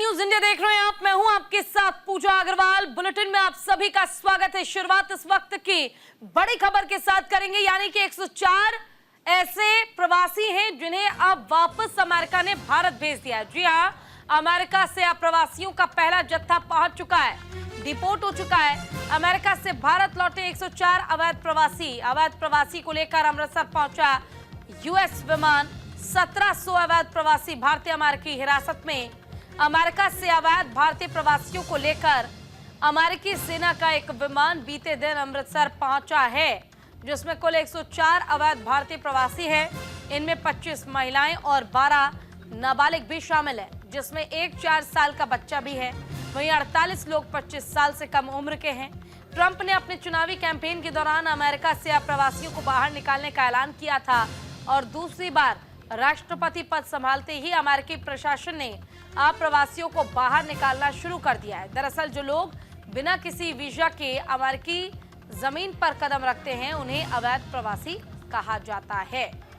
News India देख रहे हैं आप। मैं हूं आपके साथ पूजा अग्रवाल। बुलेटिन में आप सभी का स्वागत है। शुरुआत इस वक्त की बड़ी खबर के साथ करेंगे, यानी कि 104 ऐसे प्रवासी हैं जिन्हें अब वापस अमेरिका ने भारत भेज दिया है। जी हां, अमेरिका से अब प्रवासियों का पहला जत्था पहुंच चुका है, डिपोर्ट हो चुका है। अमेरिका से भारत लौटे 104 अवैध प्रवासी को लेकर अमृतसर पहुंचा यूएस विमान। 1700 अवैध प्रवासी भारतीय अमेरिकी हिरासत में। अमेरिका से अवैध भारतीय प्रवासियों को लेकर अमेरिकी सेना का एक विमान बीते दिन अमृतसर पहुंचा है, जिसमें कुल 104 अवैध भारतीय प्रवासी हैं। इनमें 25 महिलाएं और 12 नाबालिग भी शामिल हैं, जिसमें एक 4 साल का बच्चा भी है। वहीं 48 लोग 25 साल से कम उम्र के हैं। ट्रंप ने अपने चुनावी कैंपेन के दौरान अमेरिका से अप्रवासियों को बाहर निकालने का ऐलान किया था और दूसरी बार राष्ट्रपति पद संभालते ही अमेरिकी प्रशासन ने अप्रवासियों को बाहर निकालना शुरू कर दिया है। दरअसल जो लोग बिना किसी वीजा के अमेरिकी जमीन पर कदम रखते हैं, उन्हें अवैध प्रवासी कहा जाता है।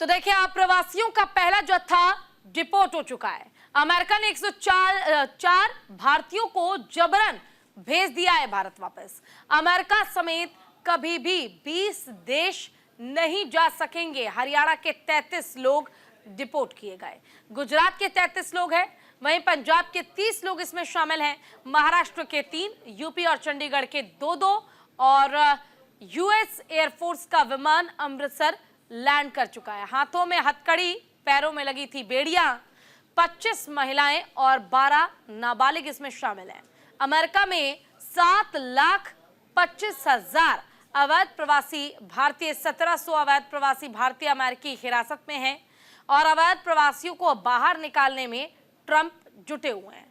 तो देखिए, अप्रवासियों का पहला जत्था डिपोर्ट हो चुका है। अमेरिका ने 104 भारतीयों को जबरन भेज दिया है भारत वापस। अमेरिका समेत कभी भी 20 देश नहीं जा सकेंगे। हरियाणा के 33 लोग डिपोर्ट किए गए, गुजरात के 33 लोग हैं, वहीं पंजाब के 30 लोग इसमें शामिल हैं, महाराष्ट्र के 3, यूपी और चंडीगढ़ के 2-2 और यूएस एयरफोर्स का विमान अमृतसर लैंड कर चुका है। हाथों में हथकड़ी, पैरों में लगी थी बेड़ियां। 25 महिलाएं और 12 नाबालिग इसमें शामिल हैं। अमेरिका में 7,25,000 अवैध प्रवासी भारतीय, 1700 अवैध प्रवासी भारतीय अमेरिकी हिरासत में हैं और अवैध प्रवासियों को बाहर निकालने में ट्रंप जुटे हुए हैं।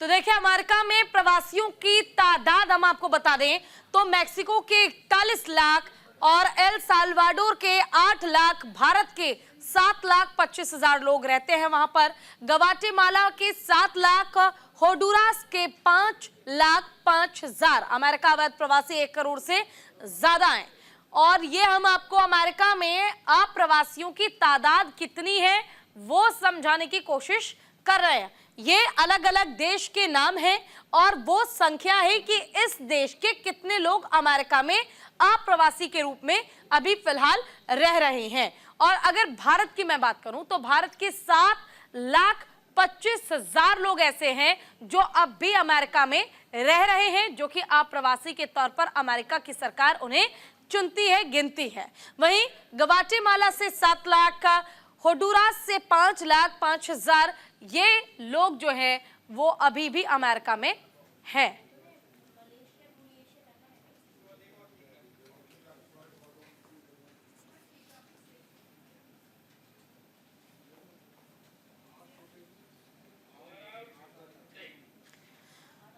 तो देखिए, अमेरिका में प्रवासियों की तादाद हम आपको बता दें तो मैक्सिको के 41 लाख और एल साल्वाडोर के 8 लाख, भारत के 7,25,000 लोग रहते हैं वहां पर। गवाटेमाला के 7 लाख, होंडुरास के 5,05,000 अमेरिका अवैध प्रवासी 1 करोड़ से ज्यादा हैं। और ये हम आपको अमेरिका में अप्रवासियों की तादाद कितनी है वो समझाने की कोशिश कर रहे हैं। ये अलग अलग देश के नाम हैं और वो संख्या है कि इस देश के कितने लोग अमेरिका में अप्रवासी के रूप में अभी फिलहाल रह रहे हैं। और अगर भारत की मैं बात करूं तो भारत के 7,25,000 लोग ऐसे हैं जो अब भी अमेरिका में रह रहे हैं, जो कि अप्रवासी के तौर पर अमेरिका की सरकार उन्हें चुनती है, गिनती है। वहीं गवाटेमाला से 7 लाख, होंडुरास से 5,05,000 ये लोग जो हैं वो अभी भी अमेरिका में हैं।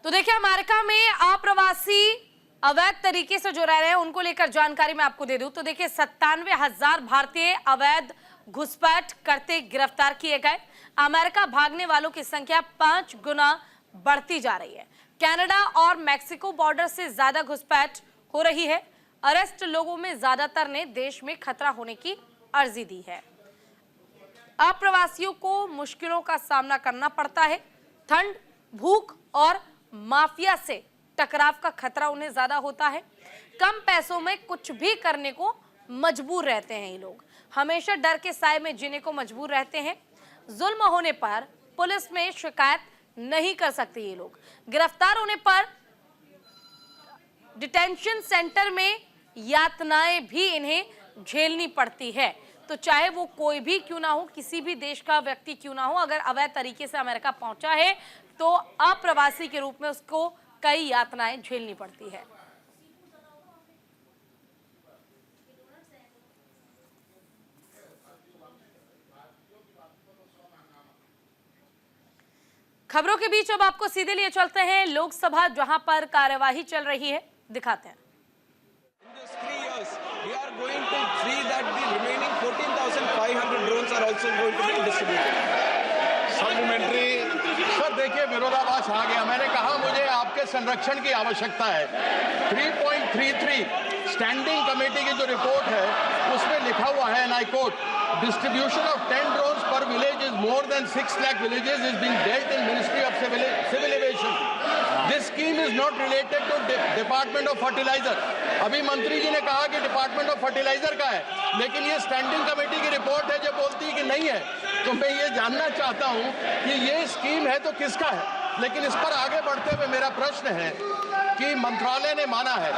तो देखिए, अमेरिका में अप्रवासी अवैध तरीके से जो रह रहे हैं उनको लेकर जानकारी मैं आपको दे दूं तो देखिए, 97,000 भारतीय अवैध घुसपैठ करते गिरफ्तार किए गए। अमेरिका भागने वालों की संख्या 5 गुना बढ़ती जा रही है। कनाडा और मैक्सिको बॉर्डर से ज्यादा घुसपैठ हो रही है। अरेस्ट लोगों में ज्यादातर ने देश में खतरा होने की अर्जी दी है। अप्रवासियों को मुश्किलों का सामना करना पड़ता है। ठंड, भूख और माफिया से टकराव का खतरा उन्हें ज्यादा होता है। कम पैसों में कुछ भी करने को मजबूर रहते हैं ये लोग। हमेशा डर के साए में जीने को मजबूर रहते हैं। जुल्म होने पर पुलिस में शिकायत नहीं कर सकते ये लोग। गिरफ्तार होने पर डिटेंशन सेंटर में यातनाएं भी इन्हें झेलनी पड़ती है। तो चाहे वो कोई भी क्यों ना हो, किसी भी देश का व्यक्ति क्यों ना हो, अगर अवैध तरीके से अमेरिका पहुंचा है तो अप्रवासी के रूप में उसको कई यातनाएं झेलनी पड़ती है। खबरों के बीच अब आपको सीधे लिए चलते हैं लोकसभा, जहां पर कार्यवाही चल रही है, दिखाते हैं। We are going to see that the remaining 14,500 drones are also going to be distributed. Supplementary sir, देखिए विरोधाभास आ गया। मैंने कहा मुझे आपके संरक्षण की आवश्यकता है। 3.33 स्टैंडिंग कमेटी की जो रिपोर्ट है उसमें लिखा हुआ है, and I quote, distribution of 10 drones per village is more than 6 lakh villages is being dealt in Ministry of Civil Aviation. This scheme is not related to Department of Fertilizer. अभी मंत्री जी ने कहा कि डिपार्टमेंट ऑफ फर्टिलाइजर का है, लेकिन ये standing committee की रिपोर्ट है जो बोलती है कि नहीं है। तो मैं ये जानना चाहता हूँ कि ये स्कीम है तो किसका है। लेकिन इस पर आगे बढ़ते हुए मेरा प्रश्न है कि मंत्रालय ने माना है,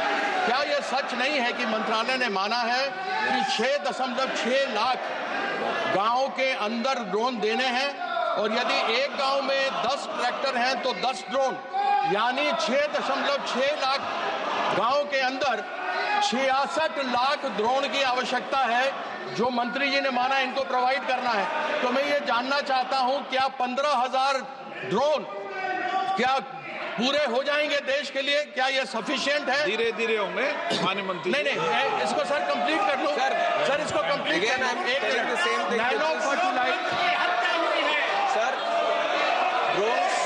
क्या यह सच नहीं है कि मंत्रालय ने माना है कि 6.6 लाख गांव के अंदर ड्रोन देने हैं, और यदि एक गांव में 10 ट्रैक्टर हैं तो 10 ड्रोन, यानी 6.6 लाख गांव के अंदर 66 लाख ड्रोन की आवश्यकता है, जो मंत्री जी ने माना इनको प्रोवाइड करना है। तो मैं ये जानना चाहता हूं, क्या 15,000 ड्रोन क्या पूरे हो जाएंगे देश के लिए? क्या ये सफिशिएंट है? धीरे धीरे होंगे माननीय मंत्री। नहीं, मैं इसको सर कंप्लीट कर लूं। सर इसको कंप्लीट करना है। नैनो फर्टिलाइजर सर, ड्रोन्स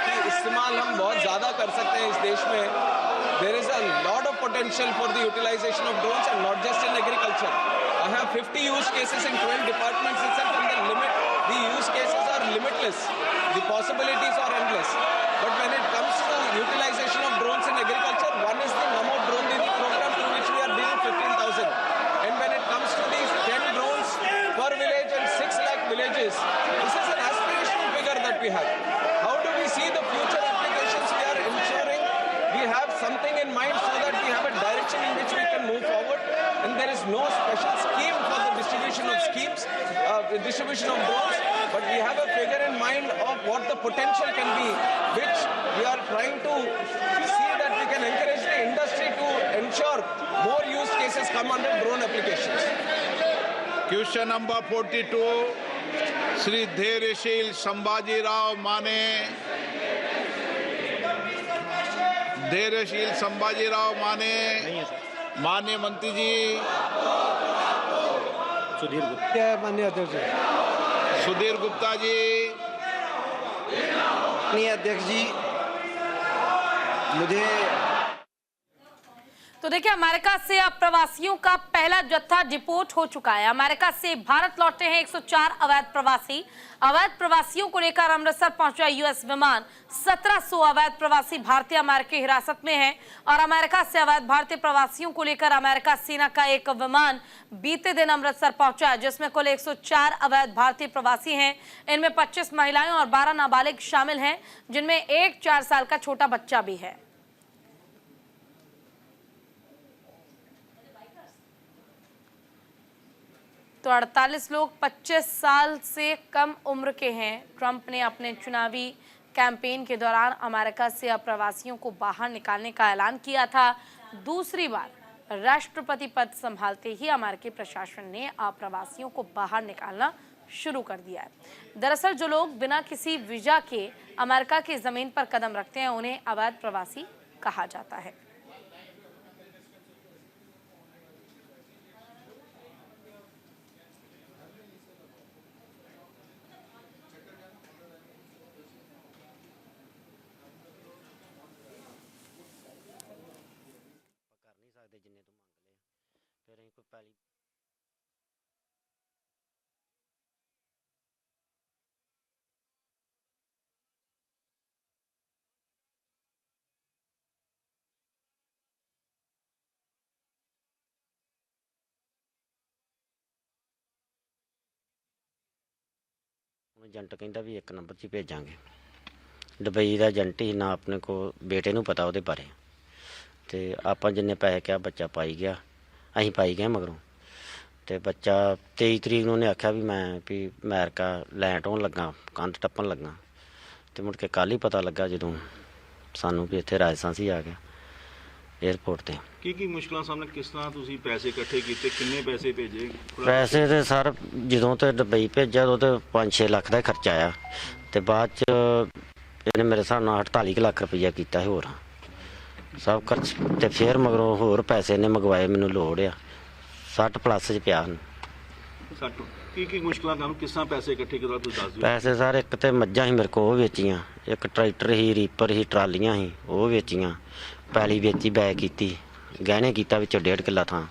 की इस्तेमाल हम बहुत ज्यादा कर सकते हैं इस देश में। There is a lot of potential for the utilization of drones, and not just in agriculture. I have 50 use cases in 12 departments itself, and the use cases are limitless. The possibilities are endless. But when it comes to utilization of drones in agriculture, one is the Namo Drone Didi program, through which we are doing 15,000. And when it comes to these 10 drones per village and 6 lakh villages, this is an aspirational figure that we have. How do we see the future applications? We are ensuring we have something in mind so that we have a direction in which we can move forward, and there is no special scheme for the distribution of drones, but we have a figure in mind of what the potential can be, which we are trying to see that we can encourage the industry to ensure more use cases come under drone applications. Question number 42 Shri Dhairyasheel Sambhajirao Mane. Dhairyasheel Sambhajirao माने। माननीय मंत्री जी। सुधीर गुप्ता। माननीय अध्यक्ष सुधीर गुप्ता जी। माननीय अध्यक्ष जी, मुझे तो देखिए, अमेरिका से अब प्रवासियों का पहला जत्था डिपोर्ट हो चुका है। अमेरिका से भारत लौटे हैं 104 अवैध प्रवासी। अवैध प्रवासियों को लेकर अमृतसर पहुंचा यूएस विमान। 1700 अवैध प्रवासी भारतीय अमेरिकी हिरासत में हैं, और अमेरिका से अवैध भारतीय प्रवासियों को लेकर अमेरिका सेना का एक विमान बीते दिन अमृतसर पहुंचा, जिसमें कुल 104 अवैध भारतीय प्रवासी हैं। इनमें 25 महिलाएं और 12 नाबालिग शामिल हैं, जिनमें एक 4 साल का छोटा बच्चा भी है। तो 48 लोग 25 साल से कम उम्र के हैं। ट्रंप ने अपने चुनावी कैंपेन के दौरान अमेरिका से अप्रवासियों को बाहर निकालने का ऐलान किया था। दूसरी बार राष्ट्रपति पद संभालते ही अमेरिकी प्रशासन ने अप्रवासियों को बाहर निकालना शुरू कर दिया है। दरअसल जो लोग बिना किसी वीजा के अमेरिका की जमीन पर कदम रखते हैं, उन्हें अवैध प्रवासी कहा जाता है। ਏਜੰਟ ਕਹਿੰਦਾ ਵੀ ਇੱਕ ਨੰਬਰ 'ਚ ਹੀ ਭੇਜਾਂਗੇ। ਦੁਬਈ ਦਾ ਏਜੰਟ ਹੀ ਨਾ, ਆਪਣੇ ਕੋ ਬੇਟੇ ਨੂੰ ਪਤਾ ਉਹਦੇ ਬਾਰੇ, ਤੇ ਆਪਾਂ ਜਿੰਨੇ ਪੈਸੇ ਕਿਹਾ ਬੱਚਾ ਪਾਈ ਗਿਆ, ਅਸੀਂ ਪਾਈ ਗਏ ਮਗਰੋਂ। ਤੇ ਬੱਚਾ 23 ਤਰੀਕ ਨੂੰ ਉਹਨੇ ਆਖਿਆ ਵੀ ਮੈਂ ਅਮਰੀਕਾ ਲੈਂਡ ਹੋਣ ਲੱਗਾ, ਕੰਧ ਟੱਪਣ ਲੱਗਾ। ਤੇ ਮੁੜ ਕੇ ਕੱਲ੍ਹ ਹੀ ਪਤਾ ਲੱਗਾ ਜਦੋਂ ਸਾਨੂੰ ਵੀ ਇੱਥੇ ਰਾਜਸਥਾਨ ਸੀ ਆ ਗਿਆ एयरपोर्ट ਤੇ। ਕੀ ਮੁਸ਼ਕਲਾਂ ਸਾਹਮਣੇ, ਕਿਸ ਤਰ੍ਹਾਂ ਤੁਸੀਂ ਪੈਸੇ ਇਕੱਠੇ ਕੀਤੇ, ਕਿੰਨੇ ਪੈਸੇ ਭੇਜੇ? ਪੈਸੇ ਤੇ ਸਰ ਜਦੋਂ ਤੇ ਦੁਬਈ ਭੇਜਿਆ ਉਦੋਂ ਤੇ 5-6 ਲੱਖ ਦਾ ਖਰਚਾ ਆਇਆ, ਤੇ ਬਾਅਦ ਚ ਇਹਨੇ ਮੇਰੇ ਹਿਸਾਬ ਨਾਲ 48 ਕੁ ਲੱਖ ਰੁਪਈਆ ਕੀਤਾ ਸੀ ਹੋਰ ਸਭ ਖਰਚ ਤੇ ਫਿਰ ਮਗਰੋਂ ਹੋਰ ਪੈਸੇ ਇਹਨੇ ਮੰਗਵਾਏ। ਮੈਨੂੰ ਲੋੜ ਆ 60 ਪਲੱਸ 'ਚ ਪਿਆ ਹੁਣ। ਸੱਟ ਕੀ ਮੁਸ਼ਕਲਾਂ ਤੁਹਾਨੂੰ ਕਿਸ ਤਰ੍ਹਾਂ ਪੈਸੇ ਇਕੱਠੇ ਕੀਤਾ ਤੁਸੀਂ ਦੱਸ ਦਿਓ। ਪੈਸੇ ਸਰ ਇੱਕ ਤੇ ਮੱਝਾਂ ਸੀ ਮੇਰੇ ਕੋਲ ਉਹ ਵੇਚੀਆਂ, ਇੱਕ ਟਰੈਕਟਰ ਸੀ, ਰੀਪਰ ਸੀ, ਟਰਾਲੀਆਂ ਸੀ ਉਹ ਵੇਚੀਆਂ, ਪੈਲੀ ਵੇਚੀ ਬੈ ਕੀਤੀ, ਗਹਿਣੇ ਕੀਤਾ ਵਿੱਚੋਂ 1.5 ਕਿੱਲਾ ਥਾਂ,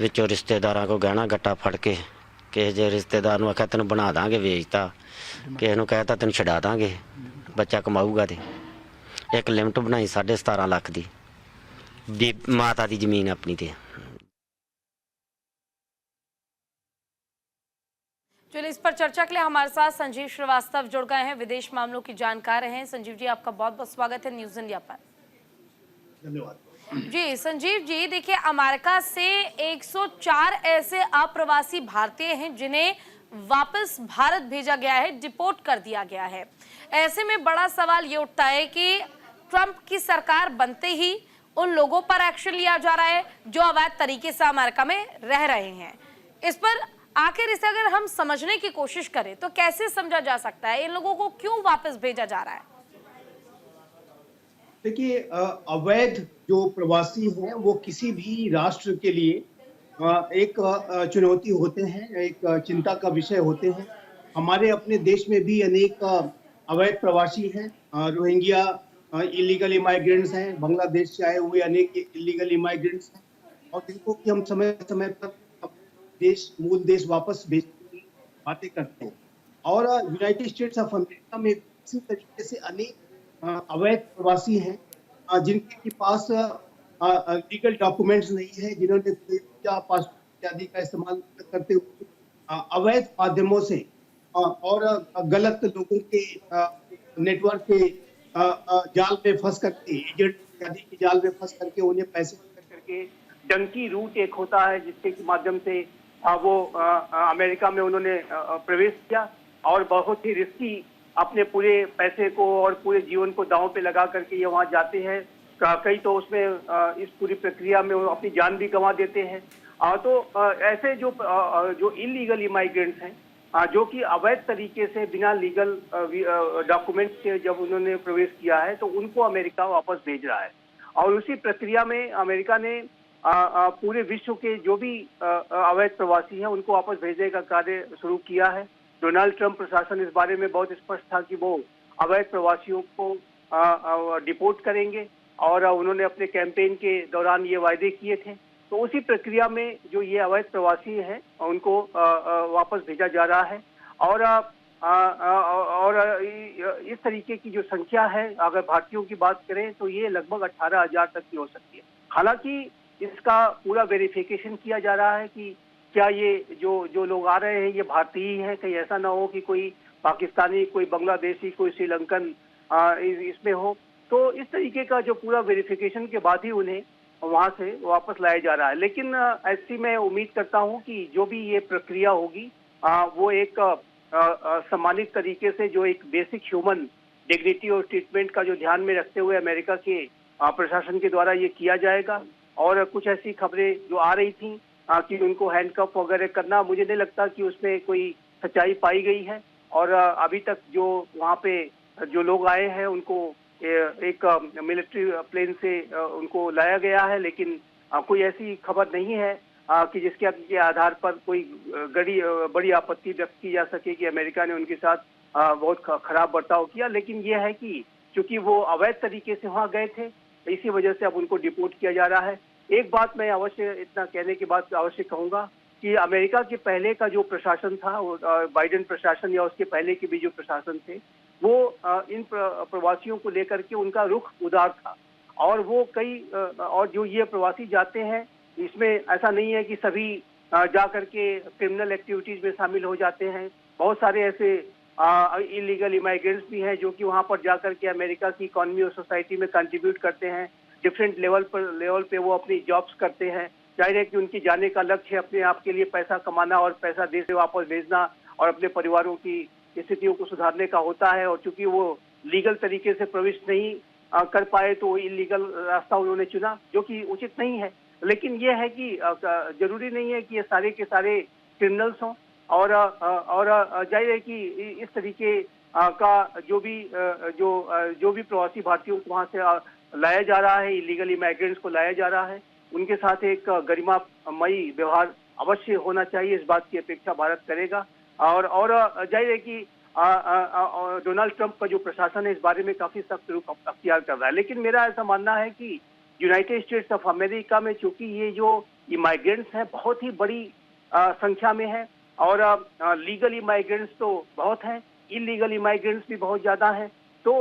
ਵਿੱਚੋਂ ਰਿਸ਼ਤੇਦਾਰਾਂ ਕੋਲ ਗਹਿਣਾ ਗੱਟਾ ਫੜ ਕੇ ਕਿਸੇ ਜੇ ਰਿਸ਼ਤੇਦਾਰ ਨੂੰ ਆਖਿਆ ਤੈਨੂੰ ਬਣਾ ਦਾਂਗੇ ਵੇਚਤਾ, ਕਿਸੇ ਨੂੰ ਕਹਿਤਾ ਤੈਨੂੰ ਛਡਾ ਦਾਂਗੇ ਬੱਚਾ ਕਮਾਊਗਾ। ਤੇ ਇੱਕ ਲਿਮਟ ਬਣਾਈ 17.5 ਲੱਖ ਦੀ ਵੀ ਮਾਤਾ ਦੀ ਜ਼ਮੀਨ ਆਪਣੀ ਤੇ। चलिए इस पर चर्चा के लिए हमारे साथ संजीव श्रीवास्तव जुड़ गए हैं, विदेश मामलों की जानकार हैं। संजीव जी आपका बहुत बहुत स्वागत है न्यूज़ इंडिया पर। धन्यवाद जी संजीव जी, देखिए अमेरिका से 104 ऐसे अप्रवासी भारतीय हैं जिन्हें वापस भारत भेजा गया है, डिपोर्ट कर दिया गया है। ऐसे में बड़ा सवाल ये उठता है कि ट्रंप की सरकार बनते ही उन लोगों पर एक्शन लिया जा रहा है जो अवैध तरीके से अमेरिका में रह रहे हैं। इस पर आखिर इसे अगर हम समझने की कोशिश करें तो कैसे समझा जा सकता है, इन लोगों को क्यों वापस भेजा जा रहा है? देखिए, अवैध जो प्रवासी हैं वो किसी भी राष्ट्र के लिए एक चुनौती होते हैं, एक चिंता का विषय होते हैं। हमारे अपने देश में भी अनेक अवैध प्रवासी हैं, रोहिंग्या इलीगल इमाइग्रेंट्स हैं, बांग्लादेश से आए हुए अनेक इलीगल इमाइग्रेंट्स हैं और जिनको कि हम समय समय पर देश मूल देश वापस भेजने की बातें करते हैं। और यूनाइटेड स्टेट्स ऑफ अमेरिका में इसी तरीके से अनेक अवैध प्रवासी हैं जिनके पास लीगल डॉक्यूमेंट्स नहीं है, जिन्होंने वीजा पासपोर्ट इत्यादि का इस्तेमाल करते हुए अवैध माध्यमों से और गलत लोगों के नेटवर्क के जाल में फंस करके, एजेंट इत्यादि के जाल में फंस करके उन्हें पैसे करके डंकी रूट एक होता है जिसके माध्यम से वो अमेरिका में उन्होंने प्रवेश किया और बहुत ही रिस्की अपने पूरे पैसे को और पूरे जीवन को दांव पे लगा करके ये वहाँ जाते हैं। कई तो उसमें इस पूरी प्रक्रिया में वो अपनी जान भी गंवा देते हैं। तो ऐसे जो इलीगल इमाइग्रेंट्स हैं जो कि अवैध तरीके से बिना लीगल डॉक्यूमेंट्स के जब उन्होंने प्रवेश किया है तो उनको अमेरिका वापस भेज रहा है। और उसी प्रक्रिया में अमेरिका ने पूरे विश्व के जो भी अवैध प्रवासी हैं उनको वापस भेजने का कार्य शुरू किया है। डोनाल्ड ट्रंप प्रशासन इस बारे में बहुत स्पष्ट था कि वो अवैध प्रवासियों को डिपोर्ट करेंगे और उन्होंने अपने कैंपेन के दौरान ये वायदे किए थे। तो उसी प्रक्रिया में जो ये अवैध प्रवासी हैं उनको वापस भेजा जा रहा है। और इस तरीके की जो संख्या है, अगर भारतीयों की बात करें तो ये लगभग 18,000 तक की हो सकती है। हालांकि इसका पूरा वेरिफिकेशन किया जा रहा है कि क्या ये जो लोग आ रहे हैं ये भारतीय ही हैं, कहीं ऐसा ना हो कि कोई पाकिस्तानी, कोई बांग्लादेशी, कोई श्रीलंकन इसमें हो। तो इस तरीके का जो पूरा वेरिफिकेशन के बाद ही उन्हें वहां से वापस लाया जा रहा है। लेकिन ऐसी मैं उम्मीद करता हूं कि जो भी ये प्रक्रिया होगी वो एक सम्मानित तरीके से, जो एक बेसिक ह्यूमन डिग्निटी और ट्रीटमेंट का जो ध्यान में रखते हुए अमेरिका के प्रशासन के द्वारा ये किया जाएगा। और कुछ ऐसी खबरें जो आ रही थी कि उनको हैंडकफ वगैरह करना, मुझे नहीं लगता कि उसमें कोई सच्चाई पाई गई है। और अभी तक जो वहाँ पे जो लोग आए हैं उनको एक मिलिट्री प्लेन से उनको लाया गया है, लेकिन कोई ऐसी खबर नहीं है कि जिसके आधार पर कोई बड़ी आपत्ति व्यक्त की जा सके कि अमेरिका ने उनके साथ बहुत खराब बर्ताव किया। लेकिन ये है कि चूंकि वो अवैध तरीके से वहाँ गए थे, इसी वजह से अब उनको डिपोर्ट किया जा रहा है। एक बात मैं अवश्य इतना कहने के बाद अवश्य कहूंगा कि अमेरिका के पहले का जो प्रशासन था, बाइडेन प्रशासन या उसके पहले के भी जो प्रशासन थे, वो इन प्रवासियों को लेकर के उनका रुख उदार था। और वो और जो ये प्रवासी जाते हैं, इसमें ऐसा नहीं है कि सभी जा करके क्रिमिनल एक्टिविटीज में शामिल हो जाते हैं। बहुत सारे ऐसे इलीगल इमाइग्रेंट्स भी हैं जो कि वहाँ पर जाकर के अमेरिका की इकोनॉमी और सोसाइटी में कंट्रीब्यूट करते हैं। डिफरेंट लेवल पे वो अपनी जॉब्स करते हैं। जाहिर है कि उनकी जाने का लक्ष्य अपने आप के लिए पैसा कमाना और पैसा देश से वापस भेजना और अपने परिवारों की स्थितियों को सुधारने का होता है। और चूंकि वो लीगल तरीके से प्रवेश नहीं कर पाए तो इलीगल रास्ता उन्होंने चुना, जो कि उचित नहीं है। लेकिन ये है कि जरूरी नहीं है कि ये सारे के सारे क्रिमिनल्स हों। और जाहिर है कि इस तरीके का जो भी प्रवासी भारतीयों को वहां से लाया जा रहा है, इलीगल इमाइग्रेंट्स को लाया जा रहा है, उनके साथ एक गरिमामयी व्यवहार अवश्य होना चाहिए। इस बात की अपेक्षा भारत करेगा। और जाहिर है कि डोनाल्ड ट्रंप का जो प्रशासन है इस बारे में काफी सख्त रुख अख्तियार कर रहा है। लेकिन मेरा ऐसा मानना है कि यूनाइटेड स्टेट्स ऑफ अमेरिका में चूंकि ये जो इमाइग्रेंट्स हैं बहुत ही बड़ी संख्या में है, और लीगल इमाइग्रेंट्स तो बहुत हैं, इलीगल इमाइग्रेंट्स भी बहुत ज्यादा हैं, तो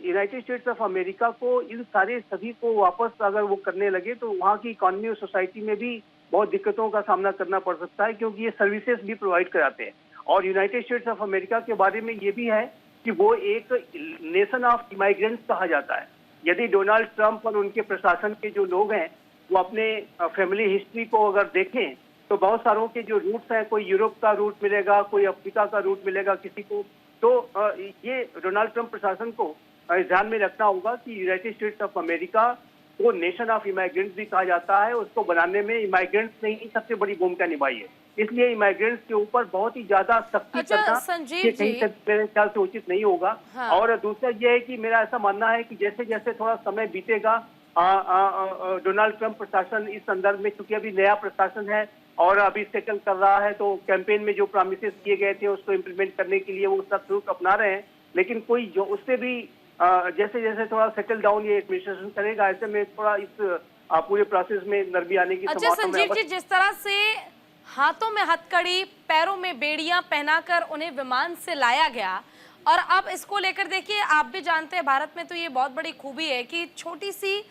यूनाइटेड स्टेट्स ऑफ अमेरिका को इन सभी को वापस अगर वो करने लगे तो वहाँ की इकोनॉमी और सोसाइटी में भी बहुत दिक्कतों का सामना करना पड़ सकता है, क्योंकि ये सर्विसेज भी प्रोवाइड कराते हैं। और यूनाइटेड स्टेट्स ऑफ अमेरिका के बारे में ये भी है कि वो एक नेशन ऑफ इमाइग्रेंट्स कहा जाता है। यदि डोनाल्ड ट्रंप और उनके प्रशासन के जो लोग हैं वो अपने फैमिली हिस्ट्री को अगर देखें तो बहुत सारों के जो रूट्स हैं, कोई यूरोप का रूट मिलेगा, कोई अफ्रीका का रूट मिलेगा किसी को, तो ये डोनाल्ड ट्रंप प्रशासन को ध्यान में रखना होगा कि यूनाइटेड स्टेट्स ऑफ अमेरिका को नेशन ऑफ इमाइग्रेंट्स भी कहा जाता है। उसको बनाने में इमाइग्रेंट्स ने ही सबसे बड़ी भूमिका निभाई है, इसलिए इमाइग्रेंट्स के ऊपर बहुत ही ज्यादा सख्ती करना संजीव जी मेरे ख्याल से उचित नहीं होगा। हाँ। और दूसरा ये है कि मेरा ऐसा मानना है कि जैसे जैसे थोड़ा समय बीतेगा, डोनाल्ड ट्रंप प्रशासन इस संदर्भ में, चूंकि अभी नया प्रशासन है और अभी सेटल कर रहा है, तो कैंपेन में जो प्रॉमिसेस किए गए थे उसको इम्प्लीमेंट करने के लिए वो सख्त रुख अपना रहे हैं। लेकिन कोई जो उससे भी जैसे जैसे थोड़ा सेटल डाउन ये एडमिनिस्ट्रेशन करेगा, ऐसे में थोड़ा इस पूरे प्रोसेस में नरमी आने की अच्छा संजीव जी, जिस तरह से हाथों में हथकड़ी, पैरों में बेड़ियां पहनाकर उन्हें विमान से लाया गया, और अब इसको लेकर देखिए, आप भी जानते हैं भारत में तो ये बहुत बड़ी खूबी है कि छोटी सी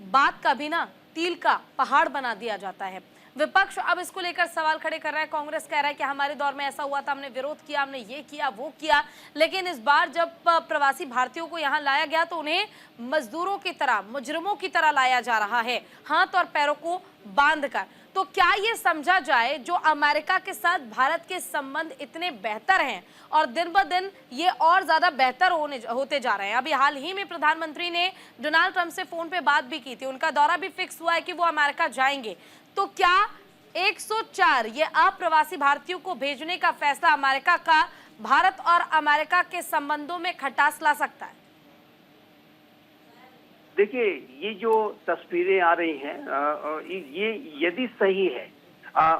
बात का भी ना तिल का पहाड़ बना दिया जाता है। विपक्ष अब इसको लेकर सवाल खड़े कर रहा है, कांग्रेस कह रहा है कि हमारे दौर में ऐसा हुआ था, हमने विरोध किया, हमने ये किया वो किया, लेकिन इस बार जब प्रवासी भारतीयों को यहाँ लाया गया तो उन्हें मजदूरों की तरह, मुजरिमों की तरह लाया जा रहा है, हाथ और पैरों को बांधकर। तो क्या ये समझा जाए जो अमेरिका के साथ भारत के संबंध इतने बेहतर हैं और दिन ब दिन ये और ज्यादा बेहतर होते जा रहे हैं। अभी हाल ही में प्रधानमंत्री ने डोनाल्ड ट्रंप से फोन पे बात भी की थी, उनका दौरा भी फिक्स हुआ है कि वो अमेरिका जाएंगे। तो क्या 104 ये अप्रवासी भारतीयों को भेजने का फैसला अमेरिका का भारत और अमेरिका के संबंधों में खटास ला सकता है? देखिए, ये जो तस्वीरें आ रही हैं ये यदि सही है,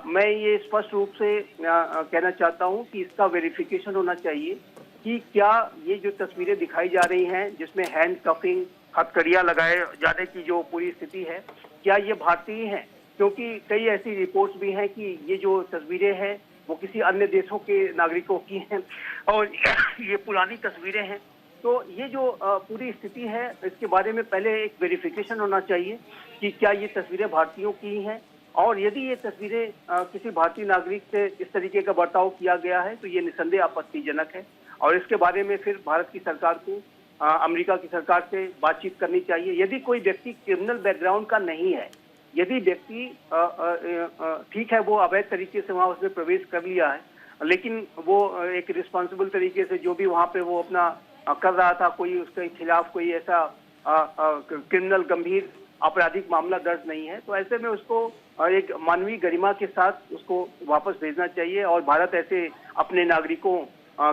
मैं ये स्पष्ट रूप से कहना चाहता हूं कि इसका वेरिफिकेशन होना चाहिए कि क्या ये जो तस्वीरें दिखाई जा रही हैं जिसमें हैंड कफिंग, हथकड़ियां लगाए जाने की जो पूरी स्थिति है, क्या ये भारतीय हैं? क्योंकि कई ऐसी रिपोर्ट्स भी हैं कि ये जो तस्वीरें हैं वो किसी अन्य देशों के नागरिकों की हैं और ये पुरानी तस्वीरें हैं। तो ये जो पूरी स्थिति है इसके बारे में पहले एक वेरिफिकेशन होना चाहिए कि क्या ये तस्वीरें भारतीयों की हैं, और यदि ये तस्वीरें किसी भारतीय नागरिक से इस तरीके का बर्ताव किया गया है तो ये निसंदेह आपत्तिजनक है, और इसके बारे में फिर भारत की सरकार को अमेरिका की सरकार से बातचीत करनी चाहिए। यदि कोई व्यक्ति क्रिमिनल बैकग्राउंड का नहीं है, यदि व्यक्ति ठीक है वो अवैध तरीके से वहाँ उसने प्रवेश कर लिया है, लेकिन वो एक रिस्पॉन्सिबल तरीके से जो भी वहाँ पे वो अपना कर रहा था, कोई उसके खिलाफ कोई ऐसा क्रिमिनल गंभीर आपराधिक मामला दर्ज नहीं है, तो ऐसे में उसको एक मानवीय गरिमा के साथ उसको वापस भेजना चाहिए। और भारत ऐसे अपने नागरिकों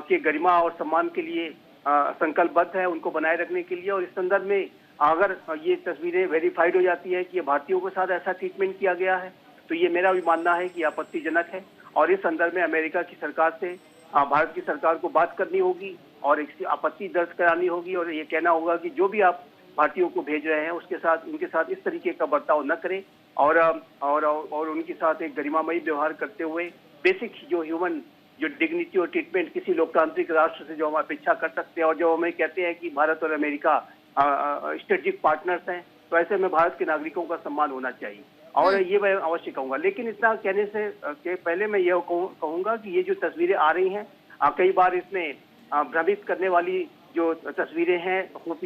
के गरिमा और सम्मान के लिए संकल्पबद्ध है, उनको बनाए रखने के लिए। और इस संदर्भ में अगर ये तस्वीरें वेरीफाइड हो जाती है कि ये भारतीयों के साथ ऐसा ट्रीटमेंट किया गया है तो ये मेरा भी मानना है कि आपत्तिजनक है, और इस संदर्भ में अमेरिका की सरकार से भारत की सरकार को बात करनी होगी और एक आपत्ति दर्ज करानी होगी, और ये कहना होगा कि जो भी आप भारतीयों को भेज रहे हैं उनके साथ इस तरीके का बर्ताव न करें, और उनके साथ एक गरिमामयी व्यवहार करते हुए बेसिक जो ह्यूमन जो डिग्निटी और ट्रीटमेंट किसी लोकतांत्रिक राष्ट्र से जो हम अपेक्षा कर सकते हैं, और जो हमें कहते हैं कि भारत और अमेरिका स्ट्रेटेजिक पार्टनर्स हैं, तो ऐसे में भारत के नागरिकों का सम्मान होना चाहिए, और ये मैं अवश्य कहूंगा। लेकिन इतना कहने से पहले मैं यह कहूंगा कि ये जो तस्वीरें आ रही हैं कई बार इसमें भ्रमित करने वाली जो तस्वीरें हैं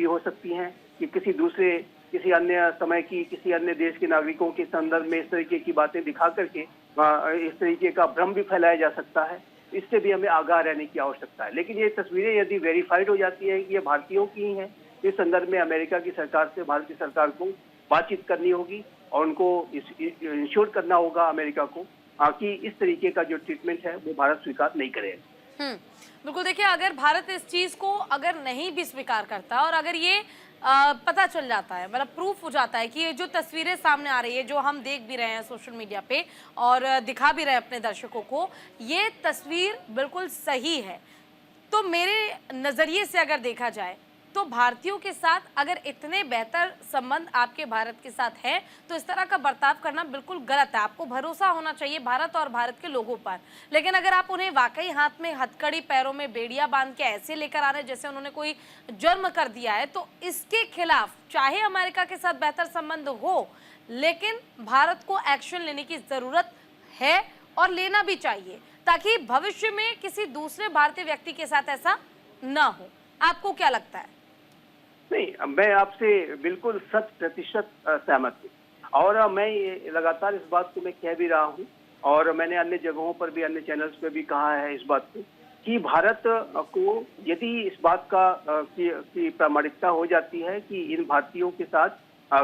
हो सकती हैं कि किसी अन्य समय की किसी अन्य देश के नागरिकों के संदर्भ में इस तरीके की बातें दिखा करके इस तरीके का भ्रम भी फैलाया जा सकता है। इससे भी हमें आगाह रहने की आवश्यकता है। लेकिन ये तस्वीरें यदि वेरीफाइड हो जाती है कि ये भारतीयों की ही हैं, इस संदर्भ में अमेरिका की सरकार से भारत की सरकार को बातचीत करनी होगी और उनको इंश्योर करना होगा अमेरिका को कि इस तरीके का जो ट्रीटमेंट है वो भारत स्वीकार नहीं करेगा। बिल्कुल। देखिए, अगर भारत इस चीज को अगर नहीं भी स्वीकार करता और अगर ये पता चल जाता है, मतलब प्रूफ हो जाता है कि ये जो तस्वीरें सामने आ रही है, जो हम देख भी रहे हैं सोशल मीडिया पे और दिखा भी रहे हैं अपने दर्शकों को, ये तस्वीर बिल्कुल सही है, तो मेरे नजरिए से अगर देखा जाए तो भारतीयों के साथ अगर इतने बेहतर संबंध आपके भारत के साथ है तो इस तरह का बर्ताव करना बिल्कुल गलत है। आपको भरोसा होना चाहिए भारत और भारत के लोगों पर, लेकिन अगर आप उन्हें वाकई हाथ में हथकड़ी, पैरों में बेड़ियां बांध के ऐसे लेकर आ रहे हैं जैसे उन्होंने कोई जुर्म कर दिया है, तो इसके खिलाफ चाहे अमेरिका के साथ बेहतर संबंध हो, लेकिन भारत को एक्शन लेने की जरूरत है और लेना भी चाहिए, ताकि भविष्य में किसी दूसरे भारतीय व्यक्ति के साथ ऐसा ना हो। आपको क्या लगता है? नहीं, मैं आपसे बिल्कुल 100% सहमत हूँ और मैं ये लगातार इस बात को मैं कह भी रहा हूँ और मैंने अन्य जगहों पर भी, अन्य चैनल्स पे भी कहा है इस बात को कि भारत को यदि इस बात का की प्रामाणिकता हो जाती है कि इन भारतीयों के साथ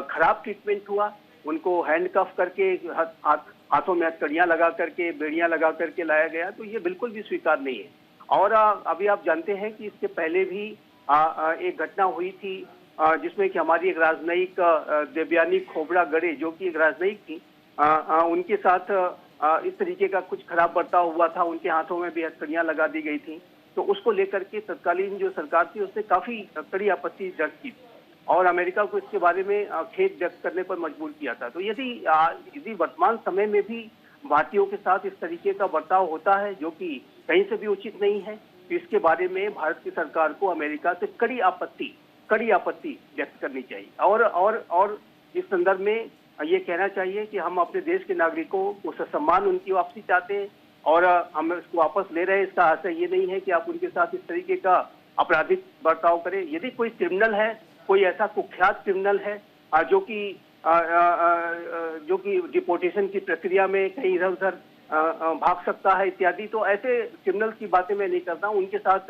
खराब ट्रीटमेंट हुआ, उनको हैंडकफ करके हाथों में हथकड़ियां लगा करके, बेड़ियां लगा करके लाया गया, तो ये बिल्कुल भी स्वीकार नहीं है। और अभी आप जानते हैं कि इसके पहले भी एक घटना हुई थी जिसमें कि हमारी एक राजनयिक देवयानी खोबड़ा गड़े, जो कि एक राजनयिक थी, उनके साथ इस तरीके का कुछ खराब बर्ताव हुआ था, उनके हाथों में भी हथकड़ियां लगा दी गई थी। तो उसको लेकर के तत्कालीन जो सरकार थी उसने काफी कड़ी आपत्ति दर्ज की और अमेरिका को इसके बारे में खेद व्यक्त करने पर मजबूर किया था। तो यदि वर्तमान समय में भी भारतीयों के साथ इस तरीके का बर्ताव होता है जो कि कहीं से भी उचित नहीं है, तो इसके बारे में भारत की सरकार को अमेरिका से कड़ी आपत्ति व्यक्त करनी चाहिए और इस संदर्भ में ये कहना चाहिए कि हम अपने देश के नागरिकों को सम्मान उनकी वापसी चाहते हैं और हम इसको वापस ले रहे हैं। इसका आशय ये नहीं है कि आप उनके साथ इस तरीके का आपराधिक बर्ताव करें। यदि कोई क्रिमिनल है, कोई ऐसा कुख्यात क्रिमिनल है जो कि डिपोर्टेशन की प्रक्रिया में कहीं इधर उधर भाग सकता है इत्यादि, तो ऐसे क्रिमिनल की बातें मैं नहीं करता हूँ, उनके साथ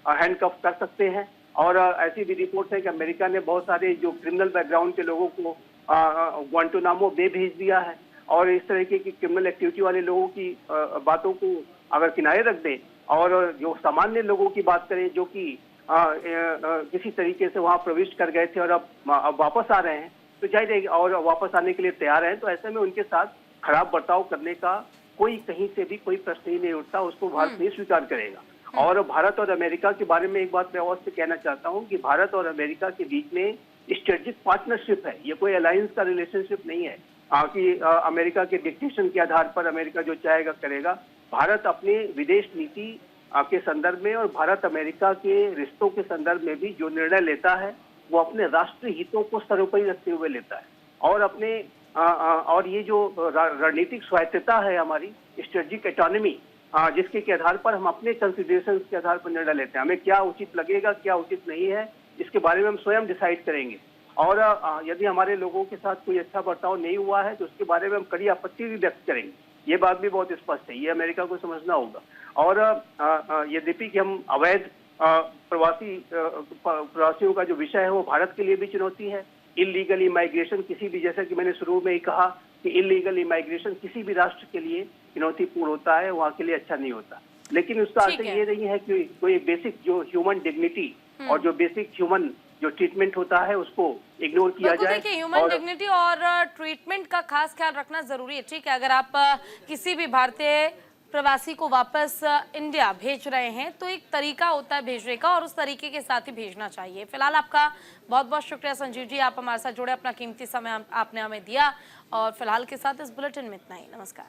हैंडकफ कर सकते हैं। और ऐसी भी रिपोर्ट है कि अमेरिका ने बहुत सारे जो क्रिमिनल बैकग्राउंड के लोगों को ग्वांटानामो बे भेज दिया है और इस तरह की क्रिमिनल एक्टिविटी वाले लोगों की बातों को अगर किनारे रख दें और जो सामान्य लोगों की बात करें जो कि किसी तरीके से वहां प्रविष्ट कर गए थे और अब वापस आ रहे हैं, तो जाहिर और वापस आने के लिए तैयार हैं, तो ऐसे में उनके साथ खराब बर्ताव करने का कोई कहीं से भी कोई प्रश्न ही नहीं उठता, उसको भारत नहीं स्वीकार करेगा। और भारत और अमेरिका के बारे में एक बात मैं और से कहना चाहता हूं कि भारत और अमेरिका के बीच में स्ट्रेटेजिक पार्टनरशिप है, ये कोई अलायंस का रिलेशनशिप नहीं है कि अमेरिका के डिक्टेशन के आधार पर अमेरिका जो चाहेगा करेगा। भारत अपने विदेश नीति के संदर्भ में और भारत अमेरिका के रिश्तों के संदर्भ में भी जो निर्णय लेता है वो अपने राष्ट्रीय हितों को सर्वोपरि रखते हुए लेता है और अपने और ये जो रणनीतिक स्वायत्तता है हमारी, स्ट्रेटेजिक ऑटोनॉमी, जिसके के आधार पर हम अपने कंसिडरेशंस के आधार पर निर्णय लेते हैं। हमें क्या उचित लगेगा, क्या उचित नहीं है, इसके बारे में हम स्वयं डिसाइड करेंगे। और यदि हमारे लोगों के साथ कोई अच्छा बर्ताव नहीं हुआ है तो उसके बारे में हम कड़ी आपत्ति भी व्यक्त करेंगे। ये बात भी बहुत स्पष्ट है, ये अमेरिका को समझना होगा। और यद्यपि कि हम अवैध प्रवासियों का जो विषय है वो भारत के लिए भी चुनौती है। इलीगल इमाइग्रेशन किसी भी, जैसा कि मैंने शुरू में ही कहा कि इलीगल इमाइग्रेशन किसी भी राष्ट्र के लिए चुनौतीपूर्ण होता है, वहाँ के लिए अच्छा नहीं होता। लेकिन उसका अर्थ ये नहीं है कि कोई बेसिक जो ह्यूमन डिग्निटी और जो बेसिक ह्यूमन जो ट्रीटमेंट होता है उसको इग्नोर किया जाए। देखिए, ह्यूमन डिग्निटी और ट्रीटमेंट का खास ख्याल रखना जरूरी है। ठीक है, अगर आप किसी भी भारतीय प्रवासी को वापस इंडिया भेज रहे हैं तो एक तरीका होता है भेजने का और उस तरीके के साथ ही भेजना चाहिए। फिलहाल आपका बहुत बहुत शुक्रिया संजीव जी, आप हमारे साथ जुड़े, अपना कीमती समय आपने हमें दिया और फिलहाल के साथ इस बुलेटिन में इतना ही। नमस्कार।